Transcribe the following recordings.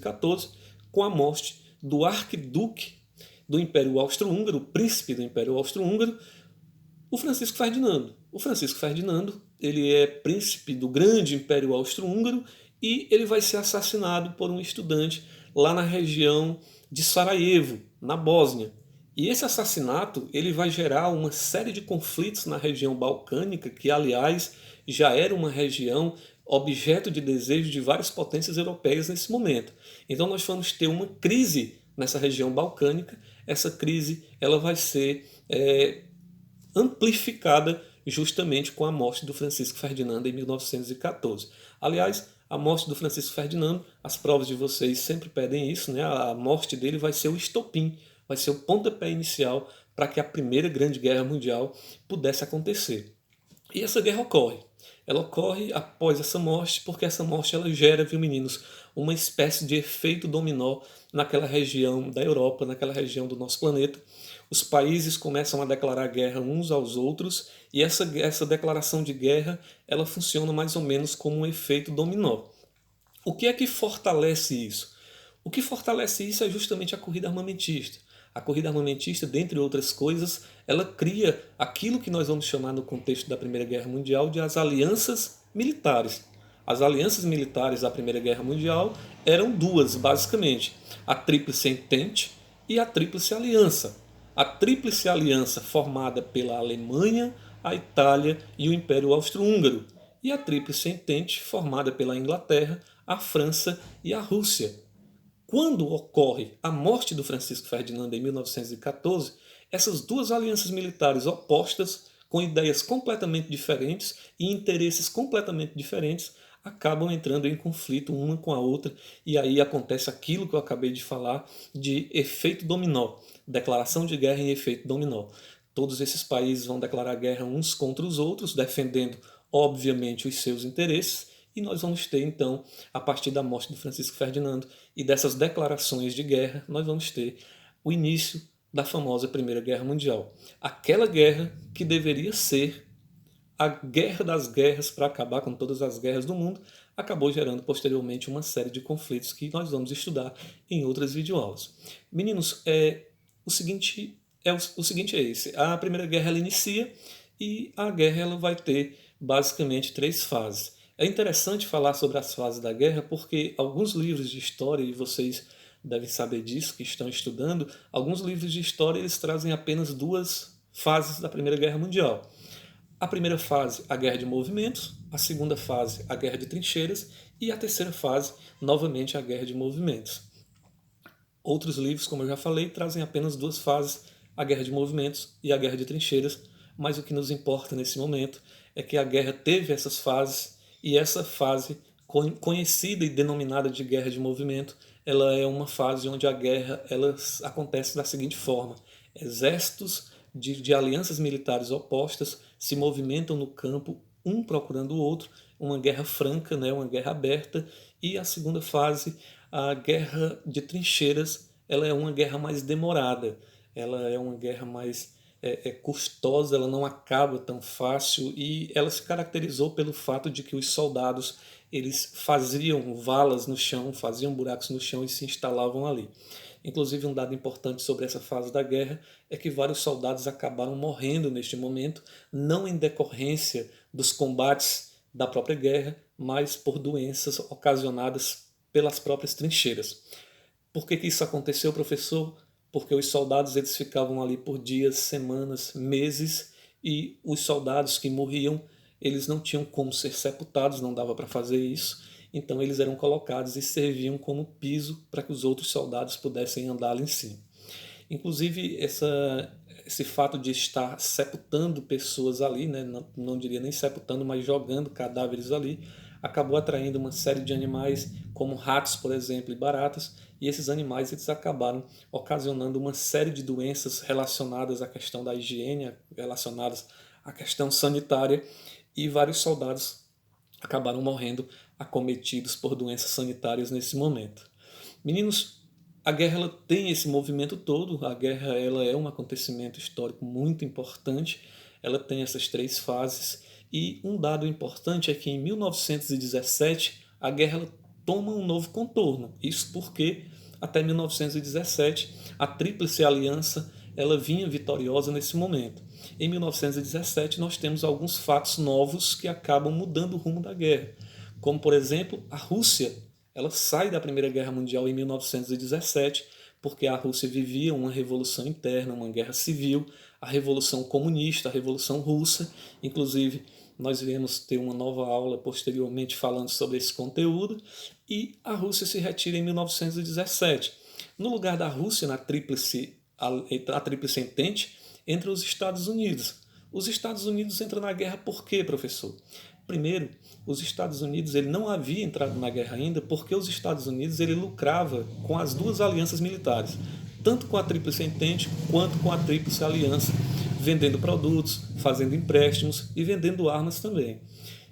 XIV, com a morte do arquiduque do Império Austro-Húngaro, o príncipe do Império Austro-Húngaro, o Francisco Ferdinando. O Francisco Ferdinando, ele é príncipe do grande Império Austro-Húngaro e ele vai ser assassinado por um estudante lá na região de Sarajevo, na Bósnia. E esse assassinato ele vai gerar uma série de conflitos na região balcânica, que aliás já era uma região objeto de desejo de várias potências europeias nesse momento. Então nós vamos ter uma crise nessa região balcânica. Essa crise ela vai ser amplificada justamente com a morte do Francisco Ferdinando em 1914. Aliás, a morte do Francisco Ferdinando, as provas de vocês sempre pedem isso, né? A morte dele vai ser o estopim, vai ser o pontapé inicial para que a Primeira Grande Guerra Mundial pudesse acontecer. E essa guerra ocorre. Ela ocorre após essa morte, porque essa morte ela gera, viu meninos, uma espécie de efeito dominó naquela região da Europa, naquela região do nosso planeta. Os países começam a declarar guerra uns aos outros e essa declaração de guerra ela funciona mais ou menos como um efeito dominó. O que é que fortalece isso? O que fortalece isso é justamente a corrida armamentista. A corrida armamentista, dentre outras coisas, ela cria aquilo que nós vamos chamar no contexto da Primeira Guerra Mundial de as alianças militares. As alianças militares da Primeira Guerra Mundial eram duas, basicamente: a Tríplice Entente e a Tríplice Aliança. A Tríplice Aliança formada pela Alemanha, a Itália e o Império Austro-Húngaro, e a Tríplice Entente formada pela Inglaterra, a França e a Rússia. Quando ocorre a morte do Francisco Ferdinando em 1914, essas duas alianças militares opostas, com ideias completamente diferentes e interesses completamente diferentes, acabam entrando em conflito uma com a outra, e aí acontece aquilo que eu acabei de falar de efeito dominó, declaração de guerra em efeito dominó. Todos esses países vão declarar guerra uns contra os outros, defendendo, obviamente, os seus interesses, e nós vamos ter, então, a partir da morte do Francisco Ferdinando e dessas declarações de guerra, nós vamos ter o início da famosa Primeira Guerra Mundial. Aquela guerra que deveria ser a guerra das guerras para acabar com todas as guerras do mundo, acabou gerando posteriormente uma série de conflitos que nós vamos estudar em outras videoaulas. Meninos, o seguinte é esse: a Primeira Guerra ela inicia e a guerra ela vai ter basicamente três fases. É interessante falar sobre as fases da guerra porque alguns livros de história, e vocês devem saber disso que estão estudando, alguns livros de história eles trazem apenas duas fases da Primeira Guerra Mundial. A primeira fase, a guerra de movimentos; a segunda fase, a guerra de trincheiras; e a terceira fase, novamente, a guerra de movimentos. Outros livros, como eu já falei, trazem apenas duas fases, a guerra de movimentos e a guerra de trincheiras, mas o que nos importa nesse momento é que a guerra teve essas fases, e essa fase, conhecida e denominada de guerra de movimento, ela é uma fase onde a guerra ela acontece da seguinte forma: exércitos de alianças militares opostas se movimentam no campo, um procurando o outro, uma guerra franca, né, uma guerra aberta. E a segunda fase, a guerra de trincheiras, ela é uma guerra mais demorada, ela é uma guerra mais custosa, ela não acaba tão fácil, e ela se caracterizou pelo fato de que os soldados eles faziam valas no chão, faziam buracos no chão e se instalavam ali. Inclusive, um dado importante sobre essa fase da guerra é que vários soldados acabaram morrendo neste momento, não em decorrência dos combates da própria guerra, mas por doenças ocasionadas pelas próprias trincheiras. Por que isso aconteceu, professor? Porque os soldados eles ficavam ali por dias, semanas, meses, e os soldados que morriam, eles não tinham como ser sepultados, não dava para fazer isso, então eles eram colocados e serviam como piso para que os outros soldados pudessem andar ali em cima. Inclusive, esse fato de estar sepultando pessoas ali, né, não diria nem sepultando, mas jogando cadáveres ali, acabou atraindo uma série de animais, como ratos, por exemplo, e baratas, e esses animais eles acabaram ocasionando uma série de doenças relacionadas à questão da higiene, relacionadas à questão sanitária, e vários soldados acabaram morrendo acometidos por doenças sanitárias nesse momento. Meninos, a guerra ela tem esse movimento todo, a guerra ela é um acontecimento histórico muito importante, ela tem essas três fases, e um dado importante é que em 1917 a guerra toma um novo contorno. Isso porque até 1917 a Tríplice Aliança ela vinha vitoriosa nesse momento. Em 1917 nós temos alguns fatos novos que acabam mudando o rumo da guerra, como por exemplo a Rússia. Ela sai da Primeira Guerra Mundial em 1917 porque a Rússia vivia uma revolução interna, uma guerra civil, a Revolução Comunista, a Revolução Russa. Inclusive, nós iremos ter uma nova aula posteriormente falando sobre esse conteúdo. E a Rússia se retira em 1917. No lugar da Rússia, a Tríplice Entente, entra os Estados Unidos. Os Estados Unidos entram na guerra por quê, professor? Primeiro, os Estados Unidos ele não havia entrado na guerra ainda porque os Estados Unidos ele lucrava com as duas alianças militares, tanto com a Tríplice Entente quanto com a Tríplice Aliança, vendendo produtos, fazendo empréstimos e vendendo armas também.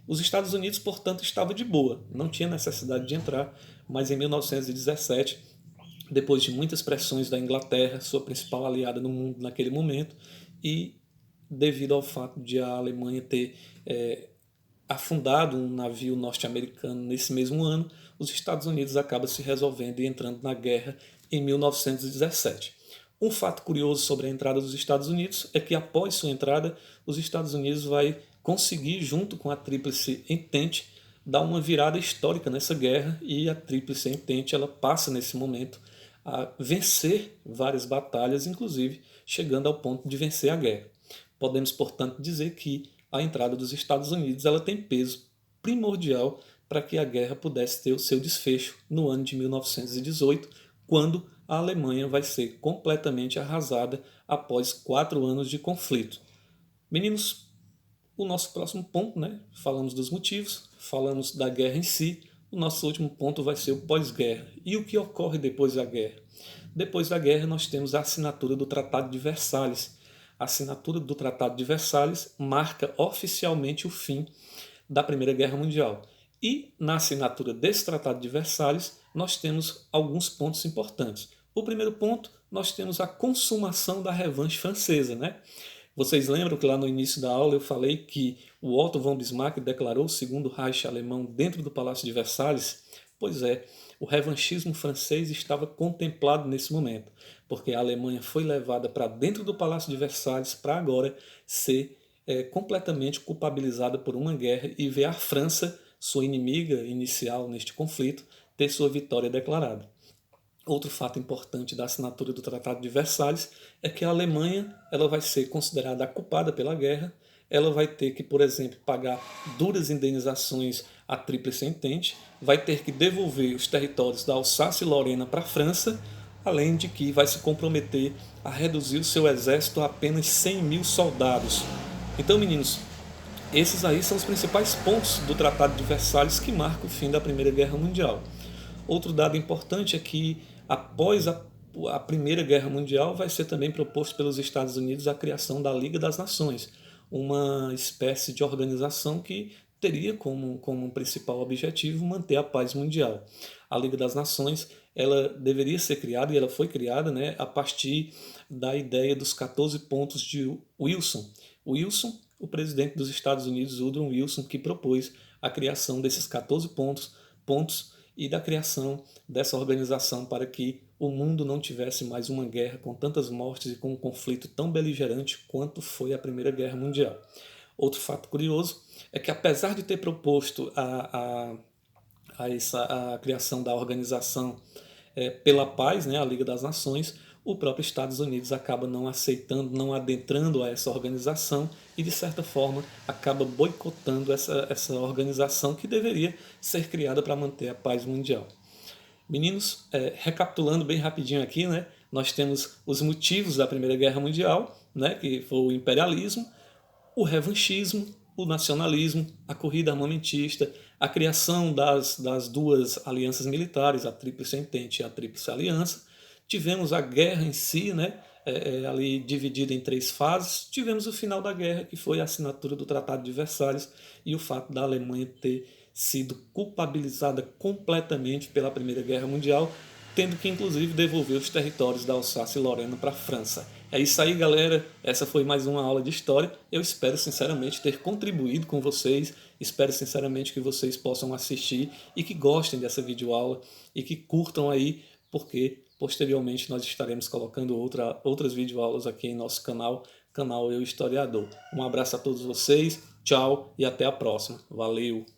Os Estados Unidos, portanto, estava de boa, não tinha necessidade de entrar, mas em 1917, depois de muitas pressões da Inglaterra, sua principal aliada no mundo naquele momento, e devido ao fato de a Alemanha ter afundado um navio norte-americano nesse mesmo ano, os Estados Unidos acabam se resolvendo e entrando na guerra em 1917. Um fato curioso sobre a entrada dos Estados Unidos é que após sua entrada, os Estados Unidos vai conseguir, junto com a Tríplice Entente, dar uma virada histórica nessa guerra e a Tríplice Entente ela passa nesse momento a vencer várias batalhas, inclusive chegando ao ponto de vencer a guerra. Podemos, portanto, dizer que a entrada dos Estados Unidos ela tem peso primordial para que a guerra pudesse ter o seu desfecho no ano de 1918, quando a Alemanha vai ser completamente arrasada após 4 anos de conflito. Meninos, o nosso próximo ponto, né? Falamos dos motivos, falamos da guerra em si, o nosso último ponto vai ser o pós-guerra. E o que ocorre depois da guerra? Depois da guerra nós temos a assinatura do Tratado de Versalhes. A assinatura do Tratado de Versalhes marca oficialmente o fim da Primeira Guerra Mundial. E na assinatura desse Tratado de Versalhes nós temos alguns pontos importantes. O primeiro ponto, nós temos a consumação da revanche francesa, né? Vocês lembram que lá no início da aula eu falei que o Otto von Bismarck declarou o Segundo Reich alemão dentro do Palácio de Versalhes? Pois é, o revanchismo francês estava contemplado nesse momento, porque a Alemanha foi levada para dentro do Palácio de Versalhes para agora ser completamente culpabilizada por uma guerra e ver a França, sua inimiga inicial neste conflito, ter sua vitória declarada. Outro fato importante da assinatura do Tratado de Versalhes é que a Alemanha ela vai ser considerada a culpada pela guerra, ela vai ter que, por exemplo, pagar duras indenizações à Tríplice Entente, vai ter que devolver os territórios da Alsácia e Lorena para a França, além de que vai se comprometer a reduzir o seu exército a apenas 100 mil soldados. Então, meninos, esses aí são os principais pontos do Tratado de Versalhes que marcam o fim da Primeira Guerra Mundial. Outro dado importante é que após a Primeira Guerra Mundial vai ser também proposto pelos Estados Unidos a criação da Liga das Nações, uma espécie de organização que teria como principal objetivo manter a paz mundial. A Liga das Nações ela deveria ser criada, e ela foi criada, né, a partir da ideia dos 14 pontos de Wilson. Wilson, o presidente dos Estados Unidos, Woodrow Wilson, que propôs a criação desses 14 pontos e da criação dessa organização para que o mundo não tivesse mais uma guerra com tantas mortes e com um conflito tão beligerante quanto foi a Primeira Guerra Mundial. Outro fato curioso é que, apesar de ter proposto a criação da organização pela paz, né, a Liga das Nações, o próprio Estados Unidos acaba não aceitando, não adentrando a essa organização e, de certa forma, acaba boicotando essa organização que deveria ser criada para manter a paz mundial. Meninos, recapitulando bem rapidinho aqui, né, nós temos os motivos da Primeira Guerra Mundial, né, que foi o imperialismo, o revanchismo, o nacionalismo, a corrida armamentista, a criação das duas alianças militares, a Tríplice Entente e a Tríplice Aliança. Tivemos a guerra em si, né, ali dividida em 3 fases. Tivemos o final da guerra, que foi a assinatura do Tratado de Versalhes e o fato da Alemanha ter sido culpabilizada completamente pela Primeira Guerra Mundial, tendo que inclusive devolver os territórios da Alsácia e Lorena para a França. É isso aí, galera. Essa foi mais uma aula de história. Eu espero sinceramente ter contribuído com vocês. Espero sinceramente que vocês possam assistir e que gostem dessa videoaula e que curtam aí, porque posteriormente nós estaremos colocando outras videoaulas aqui em nosso canal Eu Historiador. Um abraço a todos vocês, tchau e até a próxima. Valeu!